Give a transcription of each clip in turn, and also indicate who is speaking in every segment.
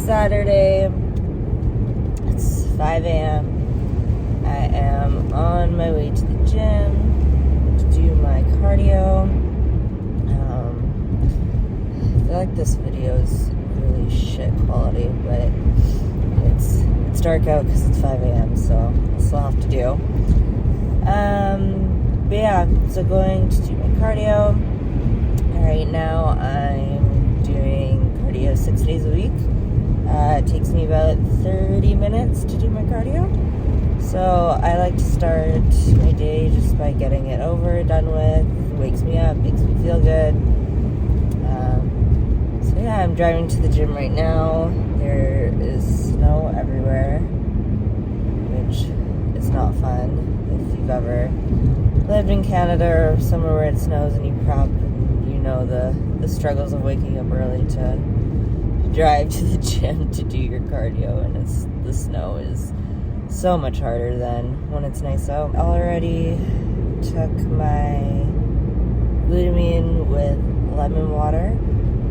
Speaker 1: Saturday. It's 5 a.m. I am on my way to the gym to do my cardio. I feel like this video is really shit quality, but it's dark out because it's 5 a.m. so I still have to do. But yeah, so going to do my cardio. Right now I'm doing cardio 6 days a week. It takes me about 30 minutes to do my cardio. So I like to start my day just by getting it over, done with. It wakes me up, makes me feel good. So yeah, I'm driving to the gym right now. There is snow everywhere, which is not fun. If you've ever lived in Canada or somewhere where it snows and you prep, you know the struggles of waking up early to drive to the gym to do your cardio, and the snow is so much harder than when it's nice out. I already took my glutamine with lemon water.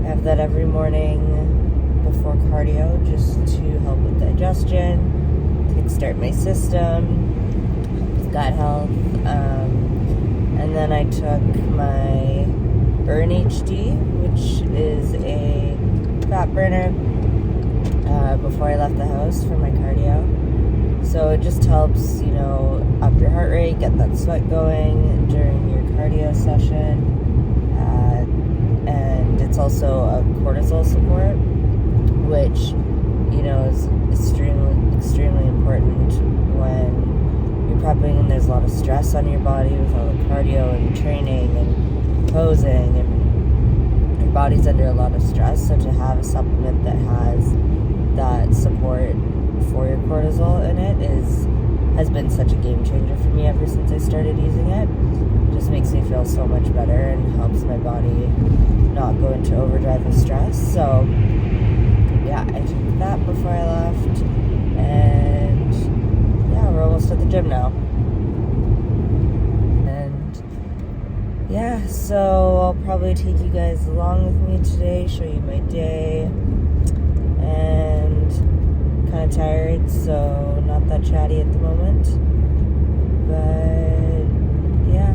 Speaker 1: I have that every morning before cardio just to help with digestion, kickstart my system, gut health. And then I took my Burn HD, which is a fat burner, before I left the house for my cardio. So it just helps, up your heart rate, get that sweat going during your cardio session. And it's also a cortisol support, which, is extremely important when you're prepping and there's a lot of stress on your body with all the cardio and training and posing, and your body's under a lot of stress. So to have a supplement that has that support for your cortisol in it has been such a game changer for me ever since I started using it. It just makes me feel so much better and helps my body not go into overdrive of stress. So yeah, I took that before I left, and yeah, we're almost at the gym now. And yeah, so I'll probably take you guys along with me today, show you my day, and kind of tired, so not that chatty at the moment, but yeah.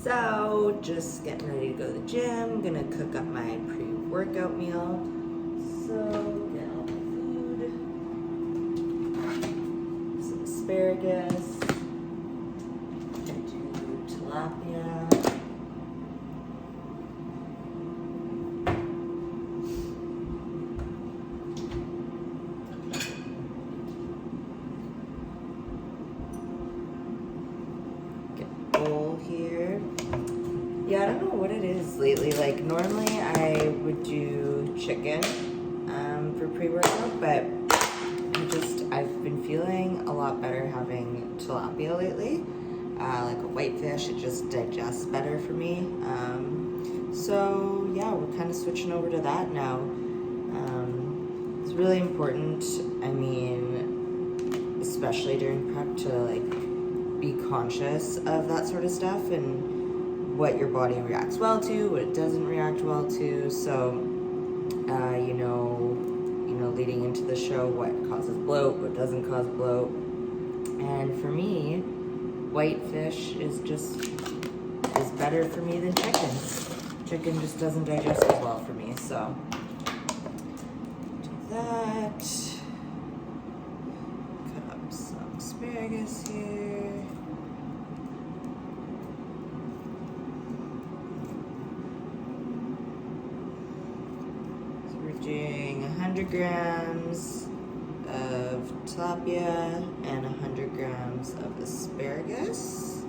Speaker 1: So, just getting ready to go to the gym. Gonna cook up my pre-workout meal. So, get all my food. Some asparagus. Do tilapia. Here. Yeah, I don't know what it is lately. Like, normally I would do chicken for pre-workout, but I've been feeling a lot better having tilapia lately. Like a whitefish, it just digests better for me. So yeah, we're kind of switching over to that now. It's really important, I mean, especially during prep, to like be conscious of that sort of stuff and what your body reacts well to, what it doesn't react well to. So, you know, leading into the show, what causes bloat, what doesn't cause bloat. And for me, white fish is better for me than chicken. Chicken just doesn't digest as well for me, so do that. Cut up some asparagus here. So we're doing 100 grams of tilapia and 100 grams of asparagus.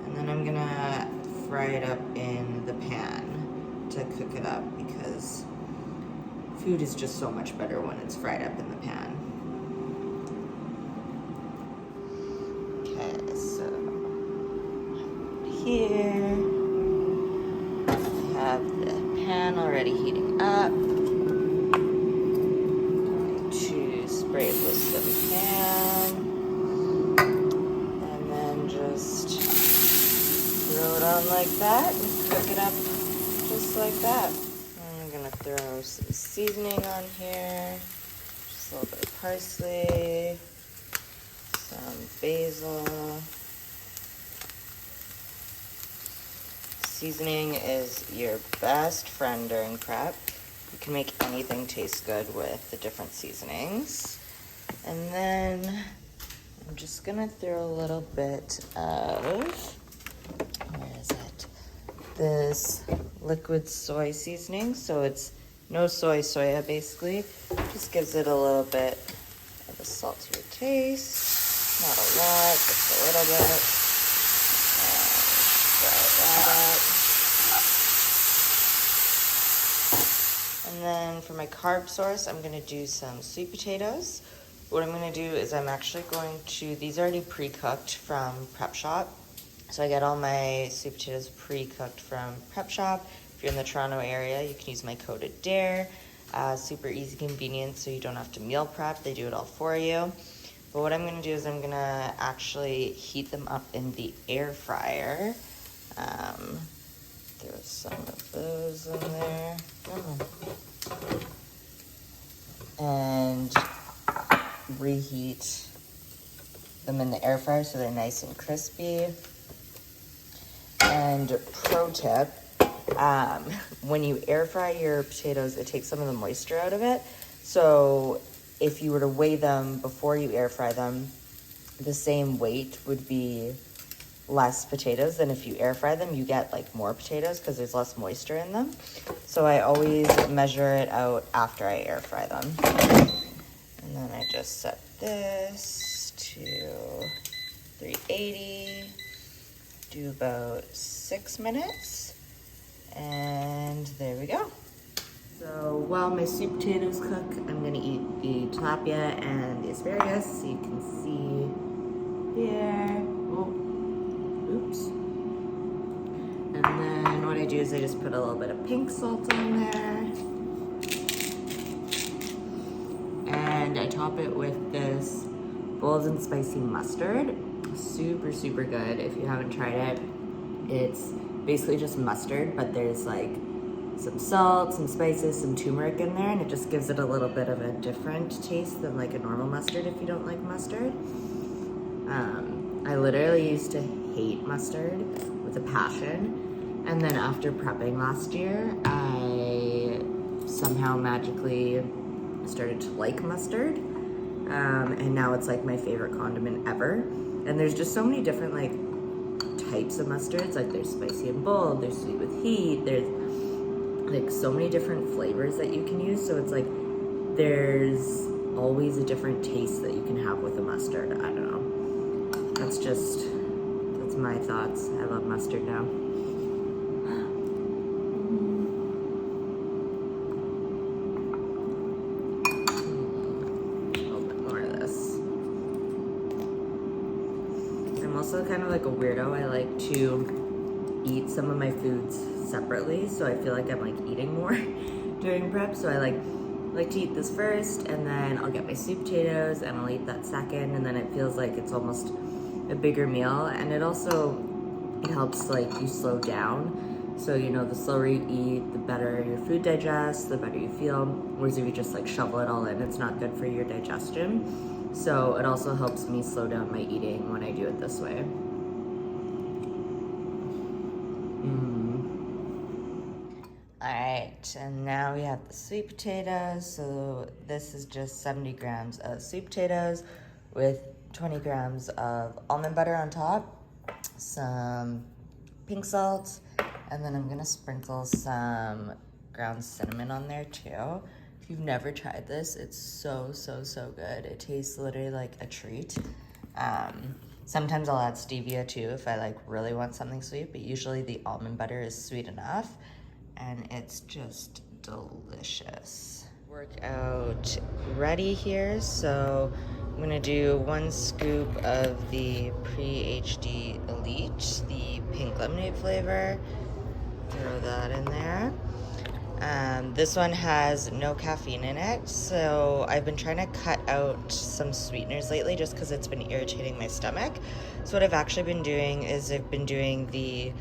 Speaker 1: And then I'm gonna fry it up in the pan to cook it up because food is just so much better when it's fried up in the pan. Okay, so here I have the pan already heating up. Spray it with some pan, and then just throw it on like that and cook it up just like that. I'm gonna throw some seasoning on here, just a little bit of parsley, some basil. Seasoning is your best friend during prep. You can make anything taste good with the different seasonings. And then I'm just gonna throw a little bit of, where is it? This liquid soy seasoning. So it's no soya basically. Just gives it a little bit of a saltier taste. Not a lot, just a little bit. And fry that up. And then for my carb source, I'm gonna do some sweet potatoes. What I'm gonna do is I'm actually going to, these are already pre-cooked from Prep Shop. So I get all my sweet potatoes pre-cooked from Prep Shop. If you're in the Toronto area, you can use my code DARE. Super easy, convenient, so you don't have to meal prep. They do it all for you. But what I'm gonna do is I'm gonna actually heat them up in the air fryer. Throw some of those in there. And reheat them in the air fryer so they're nice and crispy. And pro tip, when you air fry your potatoes, it takes some of the moisture out of it. So if you were to weigh them before you air fry them, the same weight would be less potatoes than if you air fry them. You get like more potatoes because there's less moisture in them. So I always measure it out after I air fry them. And then I just set this to 380, do about 6 minutes, and there we go. So while my sweet potatoes cook, I'm gonna eat the tilapia and the asparagus so you can see here. Oh, oops. And then what I do is I just put a little bit of pink salt on there. And I top it with this bold and spicy mustard. Super, super good. If you haven't tried it, it's basically just mustard, but there's like some salt, some spices, some turmeric in there, and it just gives it a little bit of a different taste than like a normal mustard if you don't like mustard. I literally used to hate mustard with a passion, and then after prepping last year, I somehow magically started to like mustard, and now it's like my favorite condiment ever. And there's just so many different like types of mustards. Like there's spicy and bold, there's sweet with heat, there's like so many different flavors that you can use. So it's like there's always a different taste that you can have with a mustard. I don't know. That's my thoughts. I love mustard now. Also kind of like a weirdo. I like to eat some of my foods separately, so I feel like I'm like eating more during prep. So I like to eat this first, and then I'll get my sweet potatoes and I'll eat that second, and then it feels like it's almost a bigger meal, and it helps like you slow down. So, you know, the slower you eat, the better your food digests, the better you feel. Whereas if you just like shovel it all in, it's not good for your digestion. So it also helps me slow down my eating when I do it this way. All right, and now we have the sweet potatoes. So this is just 70 grams of sweet potatoes with 20 grams of almond butter on top, some pink salt, and then I'm gonna sprinkle some ground cinnamon on there too. If you've never tried this, it's so good. It tastes literally like a treat. Sometimes I'll add stevia too if I like really want something sweet, but usually the almond butter is sweet enough, and it's just delicious. Workout ready here, so I'm gonna do 1 scoop of the Pre-HD Elite, the pink lemonade flavor. Throw that in there. This one has no caffeine in it, so I've been trying to cut out some sweeteners lately just because it's been irritating my stomach. So what I've actually been doing is I've been doing the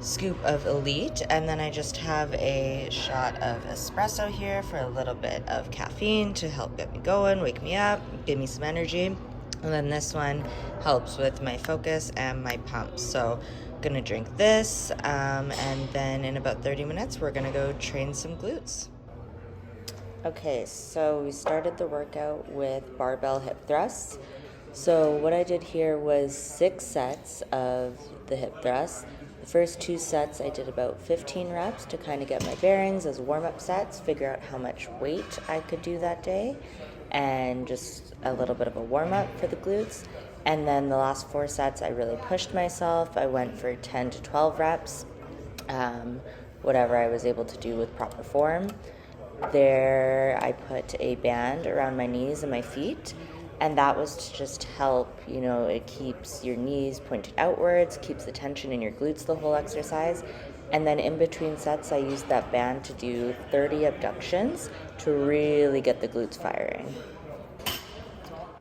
Speaker 1: scoop of Elite, and then I just have a shot of espresso here for a little bit of caffeine to help get me going, wake me up, give me some energy. And then this one helps with my focus and my pumps. So I'm gonna drink this, and then in about 30 minutes, we're gonna go train some glutes. Okay, so we started the workout with barbell hip thrusts. So what I did here was 6 sets of the hip thrusts. The first 2 sets I did about 15 reps to kind of get my bearings as warm-up sets, figure out how much weight I could do that day, and just a little bit of a warm-up for the glutes. And then the last 4 sets I really pushed myself. I went for 10 to 12 reps, whatever I was able to do with proper form. There I put a band around my knees and my feet, and that was to just help, you know, it keeps your knees pointed outwards, keeps the tension in your glutes the whole exercise. And then in between sets, I used that band to do 30 abductions to really get the glutes firing.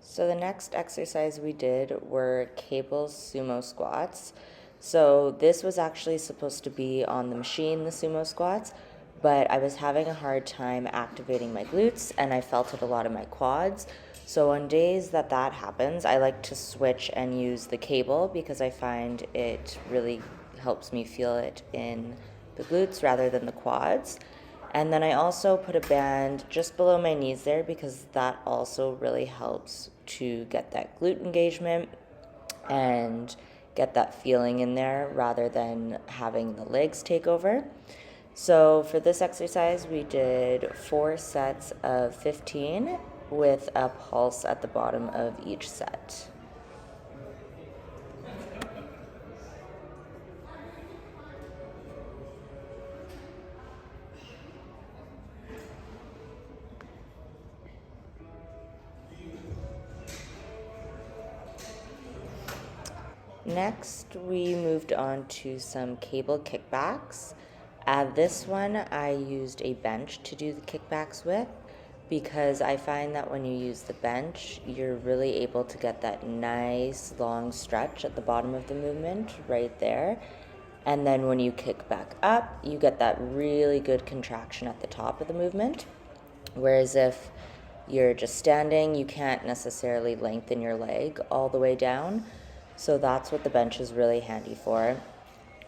Speaker 1: So the next exercise we did were cable sumo squats. So this was actually supposed to be on the machine, the sumo squats, but I was having a hard time activating my glutes, and I felt it a lot in my quads. So on days that happens, I like to switch and use the cable because I find it really helps me feel it in the glutes rather than the quads. And then I also put a band just below my knees there because that also really helps to get that glute engagement and get that feeling in there rather than having the legs take over. So for this exercise, we did 4 sets of 15 with a pulse at the bottom of each set. Next, we moved on to some cable kickbacks. This one, I used a bench to do the kickbacks with because I find that when you use the bench, you're really able to get that nice long stretch at the bottom of the movement right there. And then when you kick back up, you get that really good contraction at the top of the movement. Whereas if you're just standing, you can't necessarily lengthen your leg all the way down. So that's what the bench is really handy for.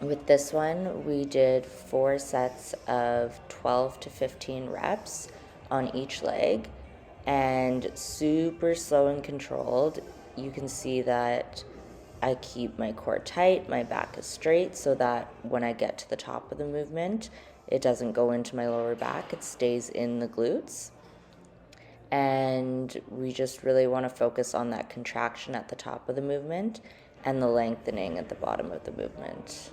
Speaker 1: With this one, we did 4 sets of 12 to 15 reps on each leg, and super slow and controlled. You can see that I keep my core tight, my back is straight, so that when I get to the top of the movement, it doesn't go into my lower back, it stays in the glutes. And we just really want to focus on that contraction at the top of the movement and the lengthening at the bottom of the movement.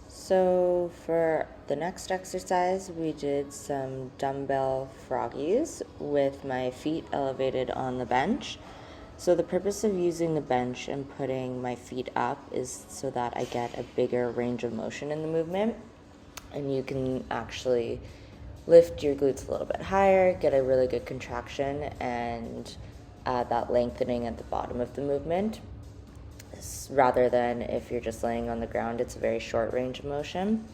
Speaker 1: So for the next exercise, we did some dumbbell froggies with my feet elevated on the bench. So the purpose of using the bench and putting my feet up is so that I get a bigger range of motion in the movement, and you can actually lift your glutes a little bit higher, get a really good contraction, and add that lengthening at the bottom of the movement, rather than if you're just laying on the ground, it's a very short range of motion.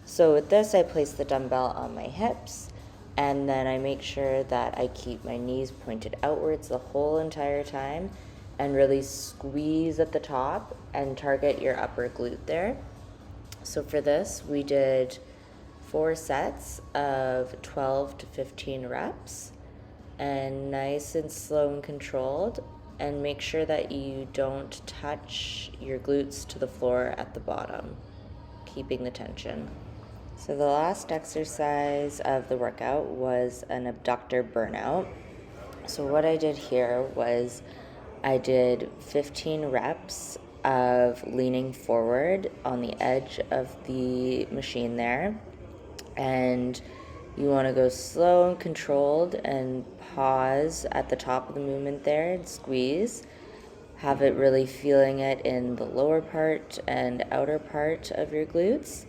Speaker 1: So with this, I place the dumbbell on my hips, and then I make sure that I keep my knees pointed outwards the whole entire time and really squeeze at the top and target your upper glute there. So for this, we did 4 sets of 12 to 15 reps, and nice and slow and controlled, and make sure that you don't touch your glutes to the floor at the bottom, keeping the tension. So the last exercise of the workout was an abductor burnout. So what I did here was I did 15 reps of leaning forward on the edge of the machine there. And you want to go slow and controlled and pause at the top of the movement there and squeeze. Have it really feeling it in the lower part and outer part of your glutes.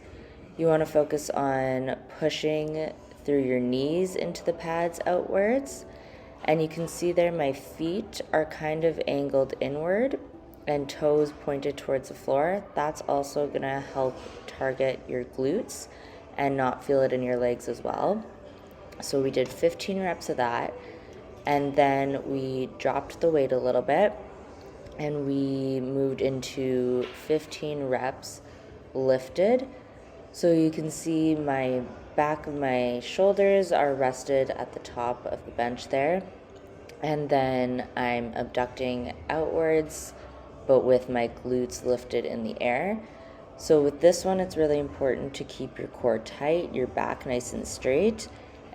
Speaker 1: You want to focus on pushing through your knees into the pads outwards. And you can see there my feet are kind of angled inward and toes pointed towards the floor. That's also going to help target your glutes and not feel it in your legs as well. So we did 15 reps of that, and then we dropped the weight a little bit and we moved into 15 reps lifted. So you can see my back of my shoulders are rested at the top of the bench there, and then I'm abducting outwards but with my glutes lifted in the air. So with this one, it's really important to keep your core tight, your back nice and straight,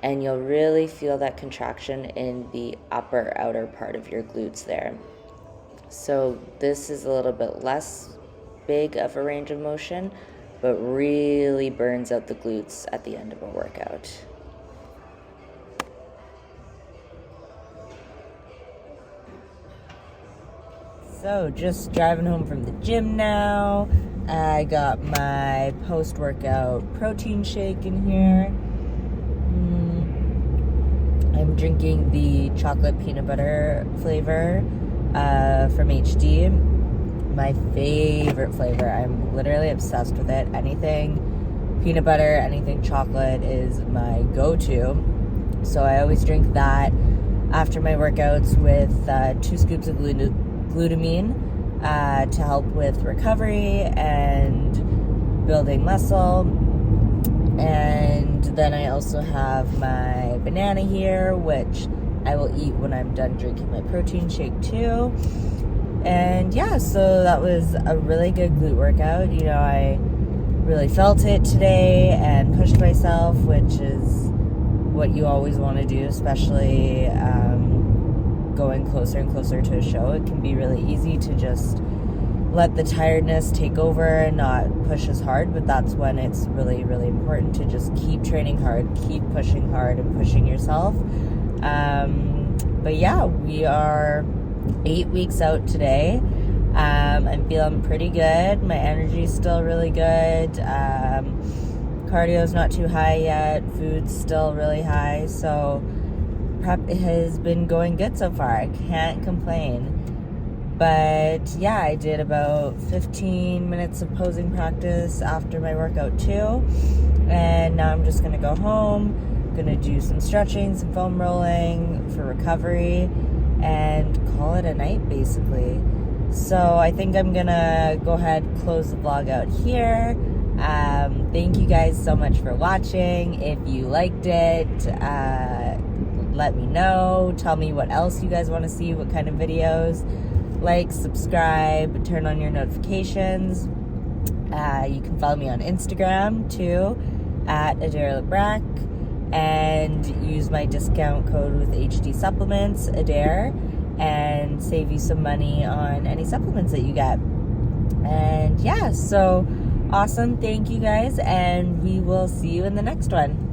Speaker 1: and you'll really feel that contraction in the upper outer part of your glutes there. So this is a little bit less big of a range of motion, but really burns out the glutes at the end of a workout. So just driving home from the gym now. I got my post-workout protein shake in here. I'm drinking the chocolate peanut butter flavor from HD. My favorite flavor. I'm literally obsessed with it. Anything peanut butter, anything chocolate is my go-to. So I always drink that after my workouts with 2 scoops of glutamine to help with recovery and building muscle. And then I also have my banana here, which I will eat when I'm done drinking my protein shake too. And yeah, so that was a really good glute workout. You know, I really felt it today and pushed myself, which is what you always want to do, especially going closer and closer to a show. It can be really easy to just let the tiredness take over and not push as hard, but that's when it's really, really important to just keep training hard, keep pushing hard and pushing yourself. But yeah, we are 8 weeks out today. I'm feeling pretty good. My energy's still really good. Cardio's not too high yet. Food's still really high. So prep has been going good so far. I can't complain. But yeah, I did about 15 minutes of posing practice after my workout too. And now I'm just gonna go home. Gonna do some stretching, some foam rolling for recovery, and call it a night basically. So I think I'm gonna go ahead and close the vlog out here. Thank you guys so much for watching. If you liked it, let me know. Tell me what else you guys want to see, what kind of videos. Like, subscribe, turn on your notifications. You can follow me on Instagram too, at Adair Lebrac, and use my discount code with HD Supplements, Adair, and save you some money on any supplements that you get. And yeah, so awesome. Thank you guys, and we will see you in the next one.